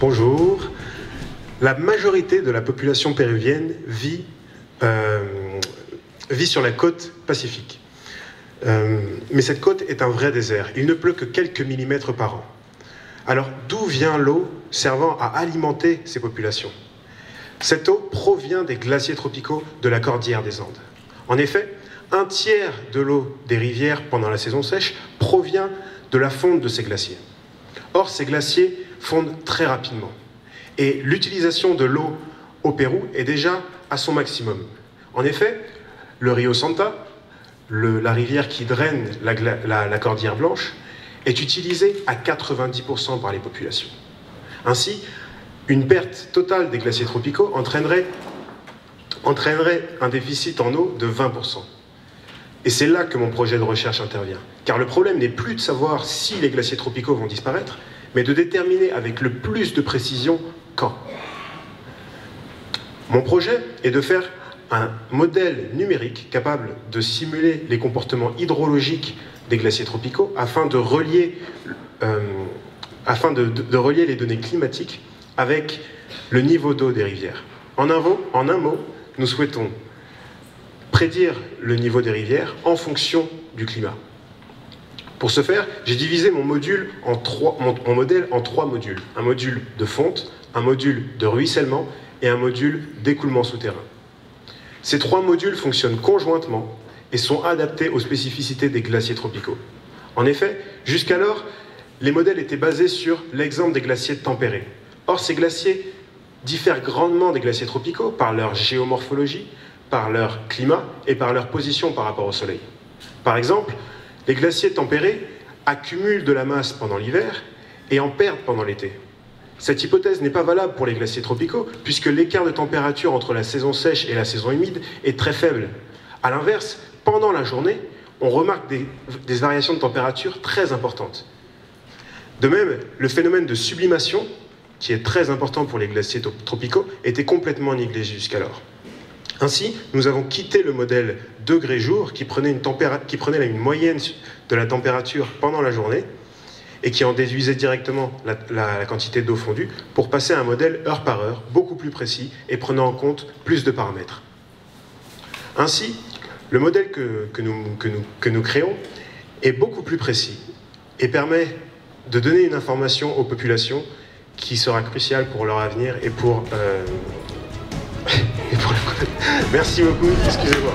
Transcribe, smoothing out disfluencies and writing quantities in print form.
Bonjour. La majorité de la population péruvienne vit sur la côte pacifique. Mais cette côte est un vrai désert. Il ne pleut que quelques millimètres par an. Alors, d'où vient l'eau servant à alimenter ces populations? Cette eau provient des glaciers tropicaux de la cordillère des Andes. En effet, un tiers de l'eau des rivières pendant la saison sèche provient de la fonte de ces glaciers. Or, ces glaciers fondent très rapidement. Et l'utilisation de l'eau au Pérou est déjà à son maximum. En effet, le Rio Santa, la rivière qui draine la cordillère blanche, est utilisée à 90% par les populations. Ainsi, une perte totale des glaciers tropicaux entraînerait un déficit en eau de 20%. Et c'est là que mon projet de recherche intervient. Car le problème n'est plus de savoir si les glaciers tropicaux vont disparaître, mais de déterminer avec le plus de précision quand. Mon projet est de faire un modèle numérique capable de simuler les comportements hydrologiques des glaciers tropicaux afin de relier les données climatiques avec le niveau d'eau des rivières. En un mot, nous souhaitons prédire le niveau des rivières en fonction du climat. Pour ce faire, j'ai divisé mon modèle en trois modules. Un module de fonte, un module de ruissellement et un module d'écoulement souterrain. Ces trois modules fonctionnent conjointement et sont adaptés aux spécificités des glaciers tropicaux. En effet, jusqu'alors, les modèles étaient basés sur l'exemple des glaciers tempérés. Or, ces glaciers diffèrent grandement des glaciers tropicaux par leur géomorphologie, par leur climat et par leur position par rapport au soleil. Par exemple, les glaciers tempérés accumulent de la masse pendant l'hiver et en perdent pendant l'été. Cette hypothèse n'est pas valable pour les glaciers tropicaux, puisque l'écart de température entre la saison sèche et la saison humide est très faible. A l'inverse, pendant la journée, on remarque des variations de température très importantes. De même, le phénomène de sublimation, qui est très important pour les glaciers tropicaux, était complètement négligé jusqu'alors. Ainsi, nous avons quitté le modèle degré-jour qui prenait une moyenne de la température pendant la journée et qui en déduisait directement la quantité d'eau fondue pour passer à un modèle heure par heure, beaucoup plus précis et prenant en compte plus de paramètres. Ainsi, le modèle que nous créons est beaucoup plus précis et permet de donner une information aux populations qui sera cruciale pour leur avenir et pour... Merci beaucoup, excusez-moi.